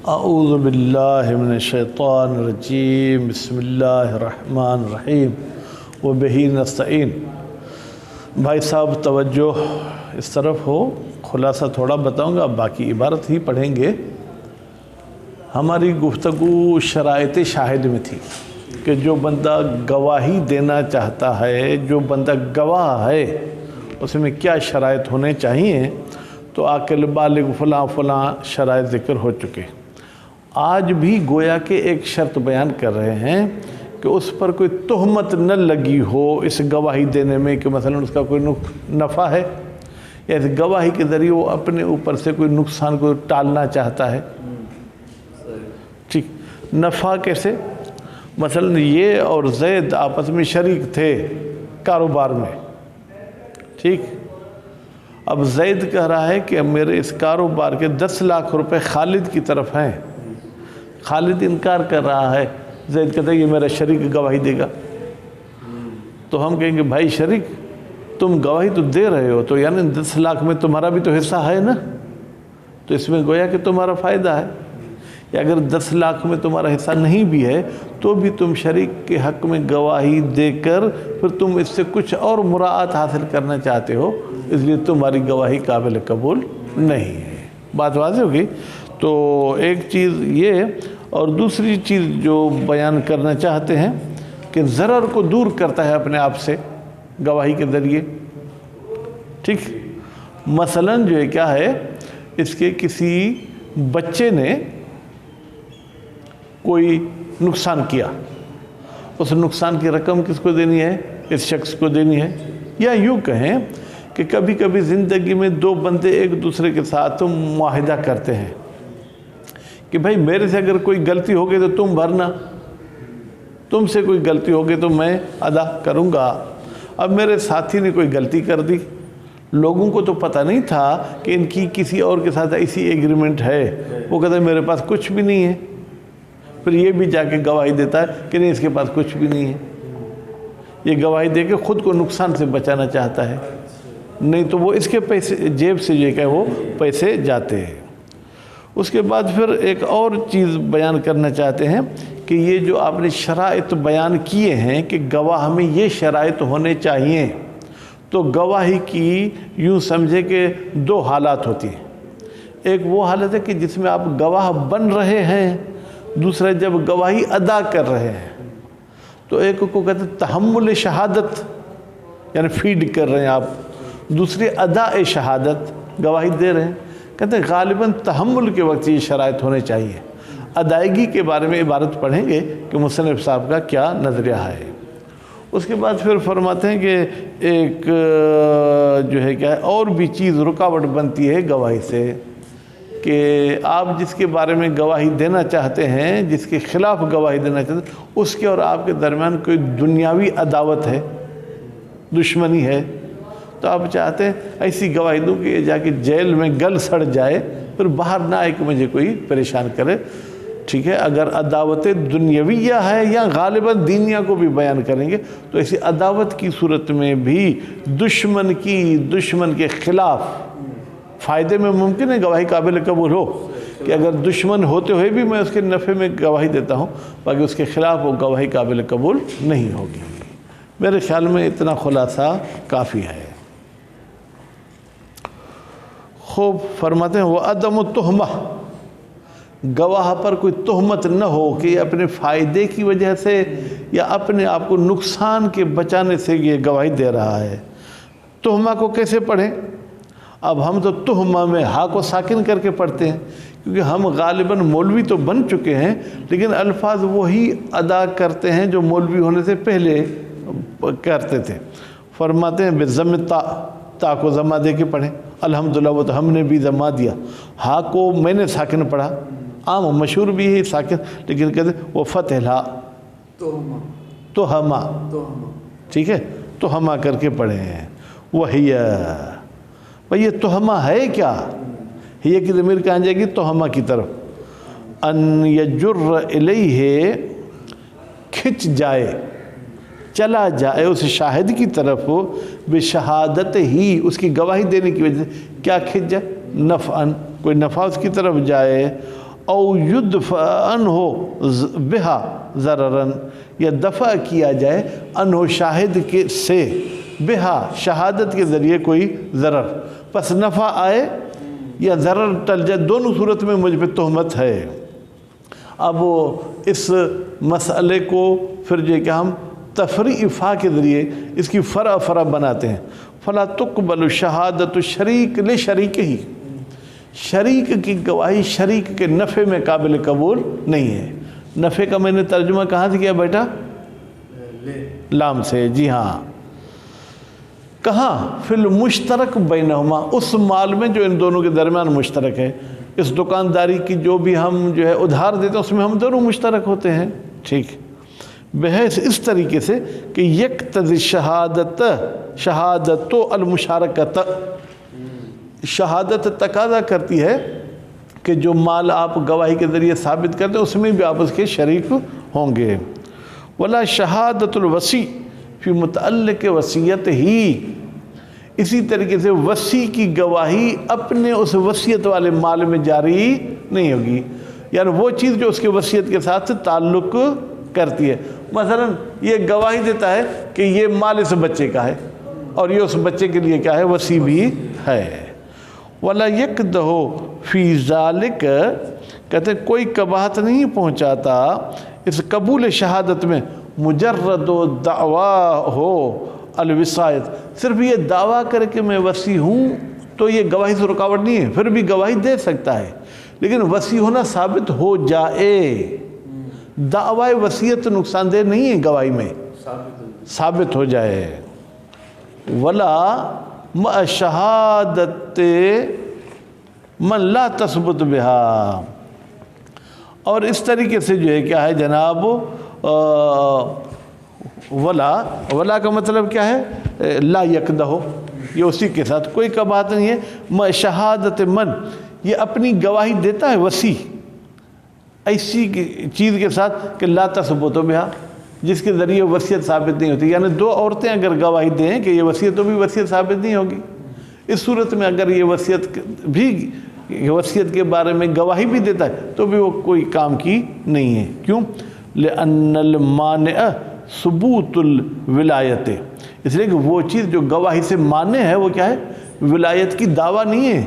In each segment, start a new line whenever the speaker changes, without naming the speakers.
اعوذ باللہ من الشیطان الرجیم بسم اللہ الرحمن الرحیم وبہ نستعین۔ بھائی صاحب توجہ اس طرف ہو، خلاصہ تھوڑا بتاؤں گا، باقی عبارت ہی پڑھیں گے۔ ہماری گفتگو شرائط شاہد میں تھی کہ جو بندہ گواہی دینا چاہتا ہے، جو بندہ گواہ ہے، اس میں کیا شرائط ہونے چاہیے، تو عاقل بالغ فلاں فلاں شرائط ذکر ہو چکے۔ آج بھی گویا کہ ایک شرط بیان کر رہے ہیں کہ اس پر کوئی تہمت نہ لگی ہو اس گواہی دینے میں کہ مثلا اس کا کوئی نفع ہے یا اس گواہی کے ذریعے وہ اپنے اوپر سے کوئی نقصان کو ٹالنا چاہتا ہے۔ ٹھیک، نفع کیسے؟ مثلا یہ اور زید آپس میں شریک تھے کاروبار میں، ٹھیک، اب زید کہہ رہا ہے کہ میرے اس کاروبار کے 10 لاکھ روپے خالد کی طرف ہیں، خالد انکار کر رہا ہے، زید کہتا ہے یہ میرا شریک گواہی دے گا، تو ہم کہیں گے بھائی شریک تم گواہی تو دے رہے ہو، تو یعنی 10 لاکھ میں تمہارا بھی تو حصہ ہے نا، تو اس میں گویا کہ تمہارا فائدہ ہے، یا اگر 10 لاکھ میں تمہارا حصہ نہیں بھی ہے تو بھی تم شریک کے حق میں گواہی دے کر پھر تم اس سے کچھ اور مراعات حاصل کرنا چاہتے ہو، اس لیے تمہاری گواہی قابل قبول نہیں ہے۔ بات واضح ہوگی؟ تو ایک چیز یہ، اور دوسری چیز جو بیان کرنا چاہتے ہیں کہ ضرر کو دور کرتا ہے اپنے آپ سے گواہی کے ذریعے، ٹھیک، مثلا جو ہے کیا ہے، اس کے کسی بچے نے کوئی نقصان کیا، اس نقصان کی رقم کس کو دینی ہے؟ اس شخص کو دینی ہے۔ یا یوں کہیں کہ کبھی کبھی زندگی میں دو بندے ایک دوسرے کے ساتھ معاہدہ کرتے ہیں کہ بھائی میرے سے اگر کوئی غلطی ہو گئی تو تم بھرنا، تم سے کوئی غلطی ہو گئی تو میں ادا کروں گا۔ اب میرے ساتھی نے کوئی غلطی کر دی، لوگوں کو تو پتہ نہیں تھا کہ ان کی کسی اور کے ساتھ ایسی ایگریمنٹ ہے، وہ کہتا ہے میرے پاس کچھ بھی نہیں ہے، پھر یہ بھی جا کے گواہی دیتا ہے کہ نہیں اس کے پاس کچھ بھی نہیں ہے، یہ گواہی دے کے خود کو نقصان سے بچانا چاہتا ہے، نہیں تو وہ اس کے پیسے جیب سے جو کہ وہ پیسے جاتے ہیں۔ اس کے بعد پھر ایک اور چیز بیان کرنا چاہتے ہیں کہ یہ جو آپ نے شرائط بیان کیے ہیں کہ گواہ میں یہ شرائط ہونے چاہیے، تو گواہی کی یوں سمجھے کہ دو حالات ہوتی ہیں۔ ایک وہ حالت ہے کہ جس میں آپ گواہ بن رہے ہیں، دوسرا جب گواہی ادا کر رہے ہیں، تو ایک کو کہتے ہیں تحمل شہادت، یعنی فیڈ کر رہے ہیں آپ، دوسری اداء شہادت، گواہی دے رہے ہیں۔ کہتے ہیں غالباً تحمل کے وقت یہ شرائط ہونے چاہیے، ادائیگی کے بارے میں عبارت پڑھیں گے کہ مصنف صاحب کا کیا نظریہ ہے۔ اس کے بعد پھر فرماتے ہیں کہ ایک جو ہے کیا ہے اور بھی چیز رکاوٹ بنتی ہے گواہی سے، کہ آپ جس کے بارے میں گواہی دینا چاہتے ہیں، جس کے خلاف گواہی دینا چاہتے ہیں، اس کے اور آپ کے درمیان کوئی دنیاوی عداوت ہے، دشمنی ہے، تو آپ چاہتے ہیں ایسی گواہی دوں کہ یہ جا کے جیل میں گل سڑ جائے، پھر باہر نہ آئے کہ مجھے کوئی پریشان کرے، ٹھیک ہے۔ اگر عداوت دنیاویہ ہے یا غالباً دینیہ کو بھی بیان کریں گے، تو ایسی عداوت کی صورت میں بھی دشمن کے خلاف فائدے میں ممکن ہے گواہی قابل قبول ہو، کہ اگر دشمن ہوتے ہوئے بھی میں اس کے نفع میں گواہی دیتا ہوں، باقی اس کے خلاف وہ گواہی قابل قبول نہیں ہوگی۔ میرے خیال میں اتنا خلاصہ کافی ہے۔ خوب فرماتے ہیں وَعَدَمُ التُّہْمَةِ، گواہ پر کوئی تہمت نہ ہو کہ یہ اپنے فائدے کی وجہ سے یا اپنے آپ کو نقصان کے بچانے سے یہ گواہی دے رہا ہے۔ تہمہ کو کیسے پڑھیں؟ اب ہم تو تہمہ میں ہا کو ساکن کر کے پڑھتے ہیں، کیونکہ ہم غالباً مولوی تو بن چکے ہیں، لیکن الفاظ وہی ادا کرتے ہیں جو مولوی ہونے سے پہلے کرتے تھے۔ فرماتے ہیں بِضَمِّ تا کو ضمہ دے کے پڑھیں، الحمدللہ وہ تو ہم نے بھی ضمہ دیا، ہا کو میں نے ساکن پڑھا، عام مشہور بھی ہے ساکن، لیکن کہتے ہیں وہ فتح لا تہمہ، ٹھیک ہے، تہمہ کر کے پڑھے ہیں۔ وہی بھئی یہ تہمہ ہے کیا؟ یہ کی ضمیر کہاں جائے گی؟ تہمہ کی طرف۔ ان یجر الیہ، کھچ جائے، چلا جائے اس شاہد کی طرف، بشہادت ہی، اس کی گواہی دینے کی وجہ سے کیا کھچ جائے؟ نفعاً، کوئی نفع اس کی طرف جائے، او یدفع عنہ بہا ضررن، یا دفع کیا جائے عنہ شاہد کے سے بہا شہادت کے ذریعے کوئی ضرر، پس نفع آئے یا ضرر ٹل جائے، دونوں صورت میں مجھ پہ تہمت ہے۔ اب اس مسئلے کو پھر جو ہے کہ ہم تفریع فا کے ذریعے اس کی فرع بناتے ہیں۔ فلا تقبل شہادت شریک لشریک ہی، شریک کی گواہی شریک کے نفع میں قابل قبول نہیں ہے۔ نفع کا میں نے ترجمہ کہاں سے کیا بیٹا؟ لام سے، جی ہاں۔ کہاں؟ فی المشترک بینہما، اس مال میں جو ان دونوں کے درمیان مشترک ہے۔ اس دکانداری کی جو بھی ہم جو ہے ادھار دیتے ہیں اس میں ہم دونوں مشترک ہوتے ہیں، ٹھیک، بحیث اس طریقے سے کہ یقتضی شہادت المشارکت، شہادت تقاضا کرتی ہے کہ جو مال آپ گواہی کے ذریعے ثابت کرتے ہیں اس میں بھی آپ اس کے شریک ہوں گے۔ ولا شہادت الوصی فی متعلق وصیت ہی، اسی طریقے سے وصی کی گواہی اپنے اس وصیت والے مال میں جاری نہیں ہوگی، یعنی وہ چیز جو اس کے وصیت کے ساتھ تعلق کرتی ہے۔ مثلا یہ گواہی دیتا ہے کہ یہ مال اس بچے کا ہے اور یہ اس بچے کے لیے کیا ہے؟ وصی بھی ہے۔ ولا یقدح فی ذالک، کہتے ہیں کوئی قباحت نہیں پہنچاتا اس قبول شہادت میں مجرد و دعویٰ ہو الوصایت، صرف یہ دعویٰ کر کے میں وصی ہوں تو یہ گواہی سے رکاوٹ نہیں ہے، پھر بھی گواہی دے سکتا ہے، لیکن وصی ہونا ثابت ہو جائے۔ دعوی وصیت نقصان دہ نہیں ہے گواہی میں، ثابت ہو جائے۔ ولا مع شہادت من لا تثبت بہا، اور اس طریقے سے جو ہے کیا ہے جناب، ولا کا مطلب کیا ہے؟ لا یقدح، یہ اسی کے ساتھ کوئی قباحت نہیں ہے۔ مع شہادت من، یہ اپنی گواہی دیتا ہے وصی ایسی چیز کے ساتھ کہ لا تثبت بہا، جس کے ذریعے وصیت ثابت نہیں ہوتی، یعنی دو عورتیں اگر گواہی دیں کہ یہ وصیت، تو بھی وصیت ثابت نہیں ہوگی۔ اس صورت میں اگر یہ وصیت کے بارے میں گواہی بھی دیتا ہے تو بھی وہ کوئی کام کی نہیں ہے۔ کیوں؟ لأن المانع ثبوت الولایت، اس لیے کہ وہ چیز جو گواہی سے مانع ہے وہ کیا ہے؟ ولایت کی دعویٰ نہیں ہے،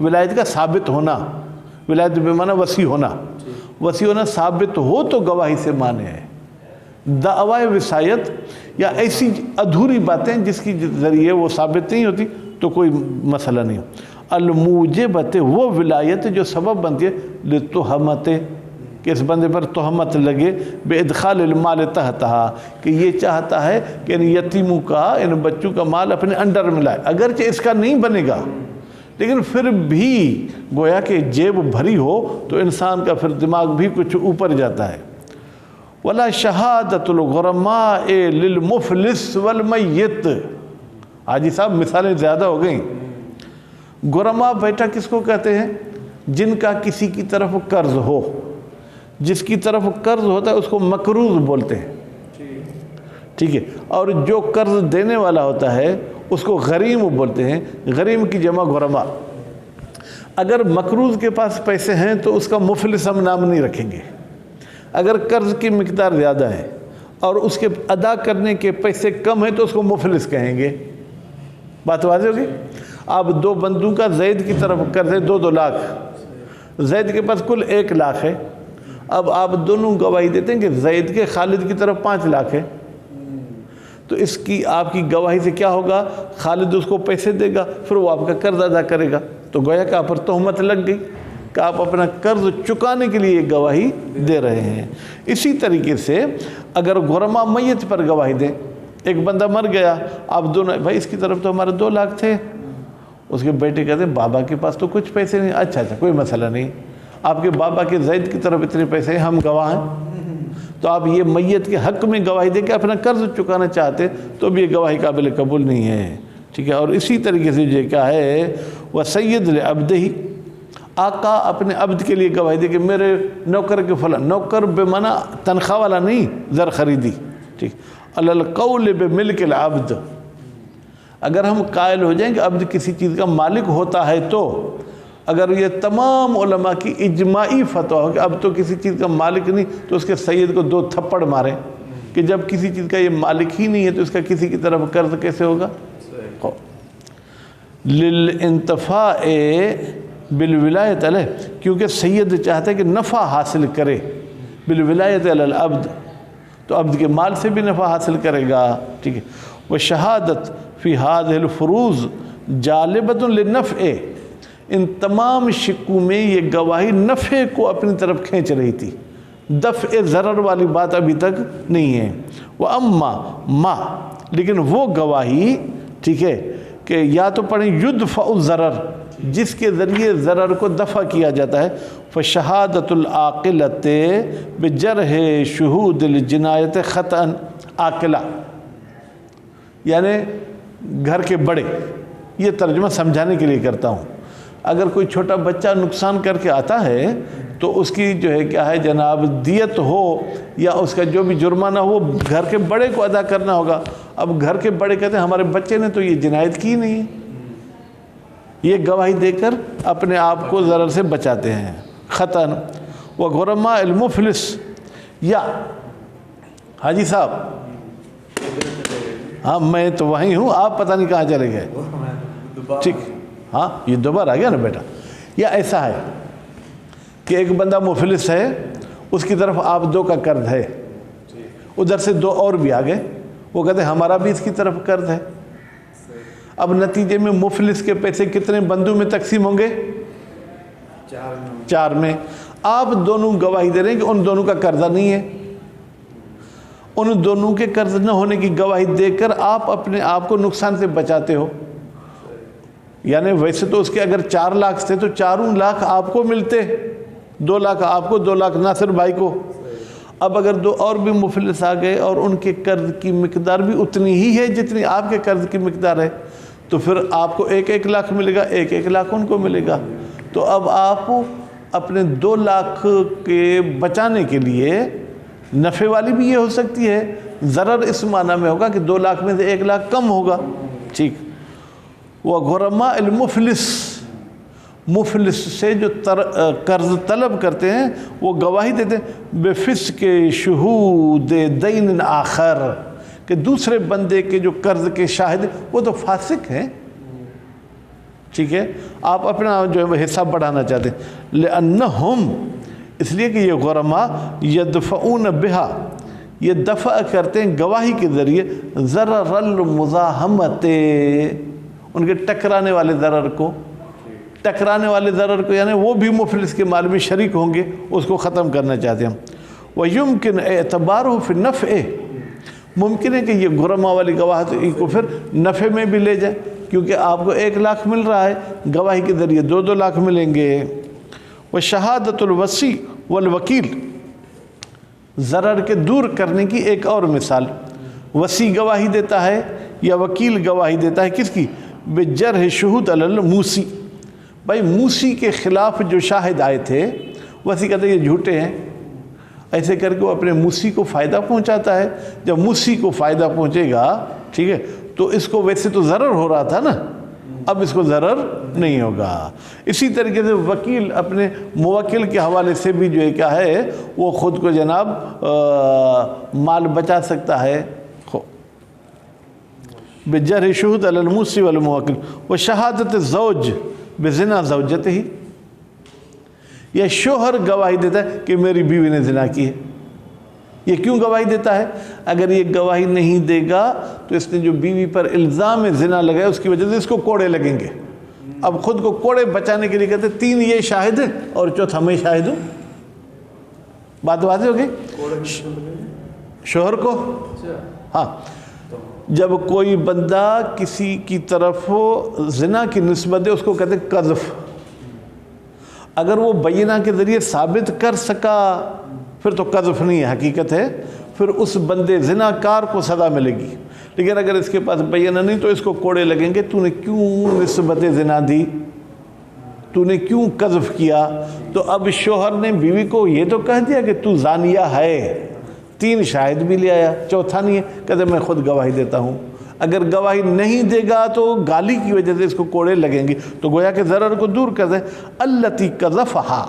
ولایت کا ثابت ہونا، ولایت بمعنی وصی ہونا، وصی ہونا ثابت ہو تو گواہی سے مانع ہے۔ دعوی وصایت یا ایسی ادھوری باتیں جس کی ذریعے وہ ثابت نہیں ہوتی تو کوئی مسئلہ نہیں۔ الموجبت، وہ ولایت جو سبب بنتی ہے لتہمت، کہ اس بندے پر تہمت لگے، بے ادخال المال تحتہا، کہ یہ چاہتا ہے کہ ان یتیموں کا، ان بچوں کا مال اپنے انڈر میں لائے، اگرچہ اس کا نہیں بنے گا لیکن پھر بھی گویا کہ جیب بھری ہو تو انسان کا پھر دماغ بھی کچھ اوپر جاتا ہے۔ ولا شہادت الغرماء للمفلس والمیت، حاجی صاحب مثالیں زیادہ ہو گئیں۔ غرماء بیٹا کس کو کہتے ہیں؟ جن کا کسی کی طرف قرض ہو، جس کی طرف قرض ہوتا ہے اس کو مقروض بولتے ہیں، ٹھیک ہے، اور جو قرض دینے والا ہوتا ہے اس کو غریم بولتے ہیں، غریم کی جمع غرماء۔ اگر مقروض کے پاس پیسے ہیں تو اس کا مفلس ہم نام نہیں رکھیں گے، اگر قرض کی مقدار زیادہ ہے اور اس کے ادا کرنے کے پیسے کم ہیں تو اس کو مفلس کہیں گے۔ بات واضح ہوگی؟ آپ دو بندوں کا زید کی طرف قرض ہے 2 لاکھ، زید کے پاس کل 1 لاکھ ہے، اب آپ دونوں گواہی دیتے ہیں کہ زید کے خالد کی طرف 5 لاکھ ہے، تو اس کی آپ کی گواہی سے کیا ہوگا؟ خالد اس کو پیسے دے گا، پھر وہ آپ کا قرض ادا کرے گا، تو گویا کہ آپ پر تہمت لگ گئی کہ آپ اپنا قرض چکانے کے لیے گواہی دے رہے ہیں۔ اسی طریقے سے اگر غرماء میت پر گواہی دیں، ایک بندہ مر گیا، آپ دونوں، بھائی اس کی طرف تو ہمارے 2 لاکھ تھے، اس کے بیٹے کہتے ہیں بابا کے پاس تو کچھ پیسے نہیں، اچھا کوئی مسئلہ نہیں، آپ کے بابا کے زید کی طرف اتنے پیسے ہیں، ہم گواہ ہیں، تو آپ یہ میت کے حق میں گواہی دے کے اپنا قرض چکانا چاہتے تو بھی یہ گواہی قابل قبول نہیں ہے، ٹھیک ہے۔ اور اسی طریقے سے جو کیا ہے، وہ سید لعبدہ، آقا اپنے عبد کے لیے گواہی دے کہ میرے نوکر کے فلاں، نوکر بمعنی تنخواہ والا نہیں، زر خریدی، ٹھیک، علی القول بملک العبد، اگر ہم قائل ہو جائیں کہ عبد کسی چیز کا مالک ہوتا ہے اگر یہ تمام علماء کی اجماعی فتویٰ ہو کہ اب تو کسی چیز کا مالک نہیں تو اس کے سید کو 2 تھپڑ ماریں کہ جب کسی چیز کا یہ مالک ہی نہیں ہے تو اس کا کسی کی طرف قرض کیسے ہوگا؟ للانتفاع بالولایت علیہ، کیونکہ سید چاہتا ہے کہ نفع حاصل کرے بالولایت علی العبد، تو عبد کے مال سے بھی نفع حاصل کرے گا، ٹھیک ہے۔ وشہادت فی هذه الفروض جالبۃ للنفع، ان تمام شکوں میں یہ گواہی نفع کو اپنی طرف کھینچ رہی تھی، دفع ضرر والی بات ابھی تک نہیں ہے۔ وَأَمَّا ما، لیکن وہ گواہی، ٹھیک ہے، کہ یا تو پڑھیں یدفع الضرر، جس کے ذریعے ضرر کو دفع کیا جاتا ہے، فشہادت العاقلۃ بجرح شہود الجنایت خطأ، عاقلہ یعنی گھر کے بڑے، یہ ترجمہ سمجھانے کے لیے کرتا ہوں۔ اگر کوئی چھوٹا بچہ نقصان کر کے آتا ہے تو اس کی جو ہے کیا ہے جناب دیت ہو یا اس کا جو بھی جرمانہ ہو وہ گھر کے بڑے کو ادا کرنا ہوگا۔ اب گھر کے بڑے کہتے ہیں ہمارے بچے نے تو یہ جنایت کی نہیں، یہ گواہی دے کر اپنے آپ کو ضرر سے بچاتے ہیں، خطاً۔ وغرماء المفلس، یا حاجی صاحب ہاں میں تو وہیں ہوں، آپ پتہ نہیں کہاں چلے گئے، ٹھیک، ہاں یہ دوبارہ آ گیا نا بیٹا۔ یا ایسا ہے کہ ایک بندہ مفلس ہے، اس کی طرف آپ 2 کا قرض ہے، ادھر سے 2 اور بھی آ گئے، وہ کہتے ہیں ہمارا بھی اس کی طرف قرض ہے۔ اب نتیجے میں مفلس کے پیسے کتنے بندوں میں تقسیم ہوں گے؟ 4 میں۔ آپ دونوں گواہی دے رہے ہیں کہ ان دونوں کا قرضہ نہیں ہے، ان دونوں کے قرض نہ ہونے کی گواہی دے کر آپ اپنے آپ کو نقصان سے بچاتے ہو۔ یعنی ویسے تو اس کے اگر 4 لاکھ تھے تو 4 لاکھ آپ کو ملتے، 2 لاکھ آپ کو، 2 لاکھ ناصر بھائی کو۔ اب اگر 2 اور بھی مفلس آ گئے اور ان کے قرض کی مقدار بھی اتنی ہی ہے جتنی آپ کے قرض کی مقدار ہے، تو پھر آپ کو 1 لاکھ ملے گا، 1 لاکھ ان کو ملے گا۔ تو اب آپ اپنے 2 لاکھ کے بچانے کے لیے، نفع والی بھی یہ ہو سکتی ہے، ضرر اس معنی میں ہوگا کہ 2 لاکھ میں سے 1 لاکھ کم ہوگا، ٹھیک۔ وغرماء المفلس، مفلس سے جو قرض طلب کرتے ہیں وہ گواہی دیتے ہیں بفسق شہود دین آخر، کہ دوسرے بندے کے جو قرض کے شاہد وہ تو فاسق ہیں، ٹھیک ہے، آپ اپنا جو حصہ بڑھانا چاہتے ہیں۔ لأنہم، اس لیے کہ یہ غرماء یدفعون بہا، یہ دفع کرتے ہیں گواہی کے ذریعے ضرر المزاحمت، ان کے ٹکرانے والے ضرر کو، یعنی وہ بھی مفلس کے مال میں شریک ہوں گے، اس کو ختم کرنا چاہتے ہیں۔ وَيُمْكِنْ اعتبارُهُ فِي النَّفْعِ، ممکن ہے کہ یہ غرماء والی گواہی کو پھر نفع میں بھی لے جائے، کیونکہ آپ کو 1 لاکھ مل رہا ہے، گواہی کے ذریعے 2 لاکھ ملیں گے۔ وشہادت الوصی والوکیل، ضرر کے دور کرنے کی ایک اور مثال، وصی گواہی دیتا ہے یا وکیل گواہی دیتا ہے، کس کی؟ بجرح شہود علی الموسی، بھائی موسی کے خلاف جو شاہد آئے تھے، وصی کہتے ہیں یہ جھوٹے ہیں، ایسے کر کے وہ اپنے موسی کو فائدہ پہنچاتا ہے۔ جب موسی کو فائدہ پہنچے گا، ٹھیک ہے، تو اس کو ویسے تو ضرر ہو رہا تھا نا، اب اس کو ضرر نہیں ہوگا۔ اسی طریقے سے وکیل اپنے موکل کے حوالے سے بھی جو ہے کیا ہے وہ خود کو جناب مال بچا سکتا ہے۔ بجرح شہود علی الموسی والموکل وشہادت الزوج بزنا زوجتہ، یہ شوہر گواہی دیتا ہے کہ میری بیوی نے زنا کی ہے۔ یہ کیوں گواہی دیتا ہے؟ اگر یہ گواہی نہیں دے گا تو اس نے جو بیوی پر الزام زنا لگایا اس کی وجہ سے اس کو کوڑے لگیں گے۔ اب خود کو کوڑے بچانے کے لیے کہتے ہیں 3 یہ شاہد ہیں اور چوتھا میں شاہد ہوں۔ بات واضح ہو گئی؟ شوہر کو، ہاں، جب کوئی بندہ کسی کی طرف زنا کی نسبت دے اس کو کہتے ہیں قذف۔ اگر وہ بینہ کے ذریعے ثابت کر سکا پھر تو قذف نہیں ہے، حقیقت ہے، پھر اس بندے زنا کار کو سزا ملے گی۔ لیکن اگر اس کے پاس بینہ نہیں تو اس کو کوڑے لگیں گے، تو نے کیوں نسبت زنا دی، تو نے کیوں قذف کیا۔ تو اب شوہر نے بیوی کو یہ تو کہہ دیا کہ تو زانیہ ہے، 3 شاہد بھی لے آیا، چوتھا نہیں ہے، کہتے میں خود گواہی دیتا ہوں۔ اگر گواہی نہیں دے گا تو گالی کی وجہ سے اس کو کوڑے لگیں گے، تو گویا کہ ضرر کو دور کر دے۔ التی قذفہا،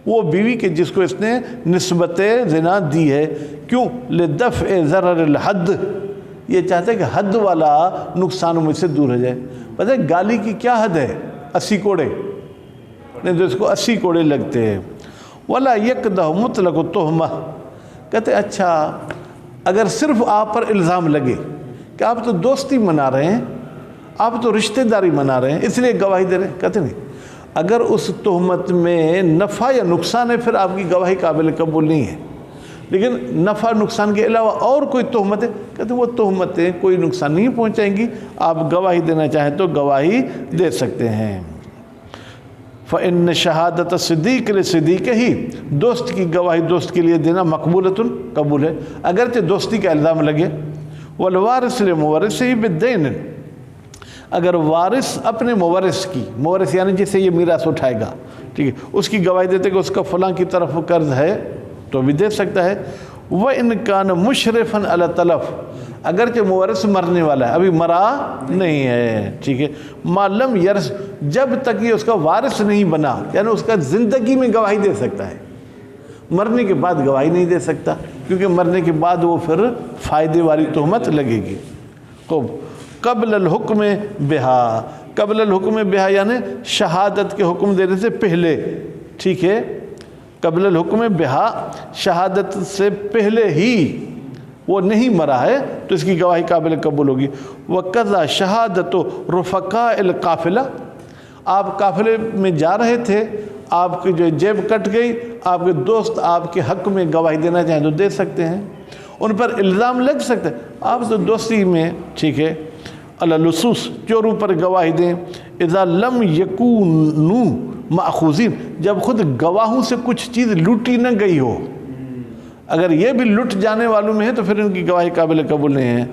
وہ بیوی کے جس کو اس نے نسبت زنا دی ہے، کیوں؟ لدفع ضرر الحد، یہ چاہتے ہیں کہ حد والا نقصان مجھ سے دور ہو جائے۔ پتہ ہے گالی کی کیا حد ہے؟ 80 کوڑے، نہیں تو اس کو 80 کوڑے لگتے ہیں۔ ولا یقدح مطلق التہمہ، کہتے ہیں اچھا اگر صرف آپ پر الزام لگے کہ آپ تو دوستی منا رہے ہیں، آپ تو رشتہ داری منا رہے ہیں، اس لیے گواہی دے رہے ہیں، کہتے نہیں، اگر اس تہمت میں نفع یا نقصان ہے پھر آپ کی گواہی قابل قبول نہیں ہے۔ لیکن نفع نقصان کے علاوہ اور کوئی تہمت ہے، کہتے ہیں وہ تہمتیں کوئی نقصان نہیں پہنچائیں گی، آپ گواہی دینا چاہیں تو گواہی دے سکتے ہیں۔ فإن شہادت صدیق لصدیق ہی، دوست کی گواہی دوست کے لیے دینا مقبولۃ، قبول ہے، اگرچہ دوستی کا الزام لگے۔ والوارث لمورثہ بالدین، اگر وارث اپنے مورث کی، مورث یعنی جسے یہ میراث اٹھائے گا، ٹھیک ہے، اس کی گواہی دیتے کہ اس کا فلاں کی طرف قرض ہے تو بھی دے سکتا ہے۔ وَإِنْ كَانَ مُشْرِفًا عَلَى التَّلَفِ، اگرچہ مورث مرنے والا ہے، ابھی مرا نہیں ہے، ٹھیک ہے، مَا لَمْ يَرِثْ، جب تک یہ اس کا وارث نہیں بنا، یعنی اس کا زندگی میں گواہی دے سکتا ہے، مرنے کے بعد گواہی نہیں دے سکتا، کیونکہ مرنے کے بعد وہ پھر فائدے والی تہمت لگے گی۔ خوب، قبل الحکم بہا، قبل الحکم بہا یعنی شہادت کے حکم دینے سے پہلے، ٹھیک ہے، قبل الحکم بہا، شہادت سے پہلے ہی وہ نہیں مرا ہے تو اس کی گواہی قابل قبول ہوگی۔ وَقَضَى شَهَادَةُ رُفَقَاءِ الْقَافِلَةِ، آپ قافلے میں جا رہے تھے، آپ کی جو جیب کٹ گئی، آپ کے دوست آپ کے حق میں گواہی دینا چاہیں تو دے سکتے ہیں، ان پر الزام لگ سکتا ہے، آپ تو دوستی میں، ٹھیک ہے، علی اللصوص، چوروں پر گواہی دیں، اذا لم یکونوا ماخوذین، جب خود گواہوں سے کچھ چیز لوٹی نہ گئی ہو، اگر یہ بھی لٹ جانے والوں میں ہے تو پھر ان کی گواہی قابل قبول نہیں ہے۔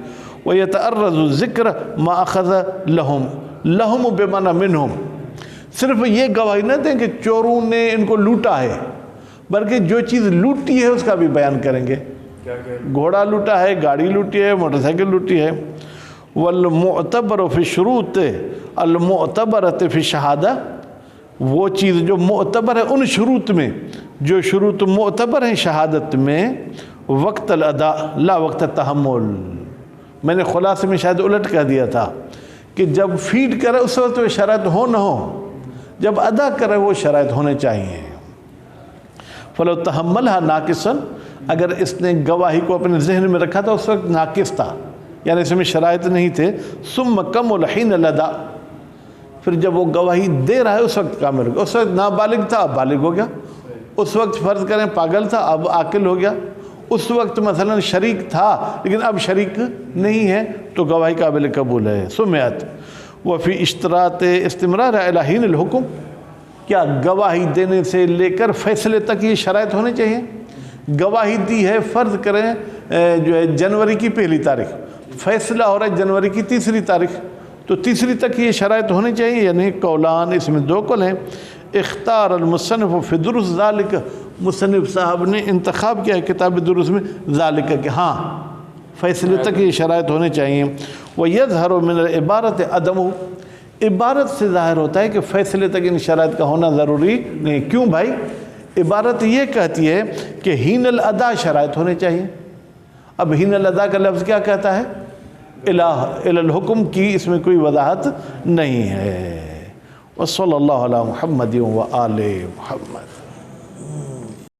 وَيَتَعَرَّضُ ذِكْرَ مَا أَخَذَ لَهُمْ، لَهُمْ بِمَنَا مِنْهُمْ، صرف یہ گواہی نہ دیں کہ چوروں نے ان کو لوٹا ہے، بلکہ جو چیز لوٹی ہے اس کا بھی بیان کریں گے، گھوڑا لوٹا ہے، گاڑی لوٹی ہے، موٹر سائیکل لوٹی ہے۔ والمعتبر فی الشروط المعتبرۃ فی الشہادہ، وہ چیز جو معتبر ہے ان شروط میں، جو شروط معتبر ہیں شہادت میں، وقت الادا لا وقت التحمل، میں نے خلاصے میں شاید الٹ کہہ دیا تھا کہ جب فیڈ کرے اس وقت وہ شرائط ہو نہ ہو، جب ادا کرے وہ شرائط ہونے چاہیے۔ فلو تحملها ناقصا، اگر اس نے گواہی کو اپنے ذہن میں رکھا تھا اس وقت ناقص تھا، یعنی اس میں شرائط نہیں تھے، ثم کمل حین الادا، پھر جب وہ گواہی دے رہا ہے اس وقت کامل ہو گیا، اس وقت نابالغ تھا اب بالغ ہو گیا، اس وقت فرض کریں پاگل تھا اب عاقل ہو گیا، اس وقت مثلا شریک تھا لیکن اب شریک نہیں ہے تو گواہی قابل قبول ہے۔ سمعت وفی اشتراط استمرار الی حین الحکم، کیا گواہی دینے سے لے کر فیصلے تک یہ شرائط ہونے چاہیے؟ گواہی دی ہے فرض کریں جو ہے جنوری کی 1 تاریخ، فیصلہ ہو رہا ہے جنوری کی 3 تاریخ، تو 3 تک یہ شرائط ہونی چاہیے، یعنی قولان، اس میں 2 قول ہیں۔ اختار المصنف فی دروس ذالک، مصنف صاحب نے انتخاب کیا ہے کتاب دروس میں ذالک کہ ہاں فیصلے تک یہ شرائط ہونے چاہیے۔ وَيَظْهَرُ مِنَ الْعِبَارَةِ عَدَمُهُ، عبارت سے ظاہر ہوتا ہے کہ فیصلے تک ان شرائط کا ہونا ضروری نہیں۔ کیوں بھائی؟ عبارت یہ کہتی ہے کہ حین الادا شرائط ہونے چاہیے، اب حین الادا کا لفظ کیا کہتا ہے؟ الی الحکم کی، اس میں کوئی وضاحت نہیں ہے۔ وصلی اللہ علی محمد و آل محمد۔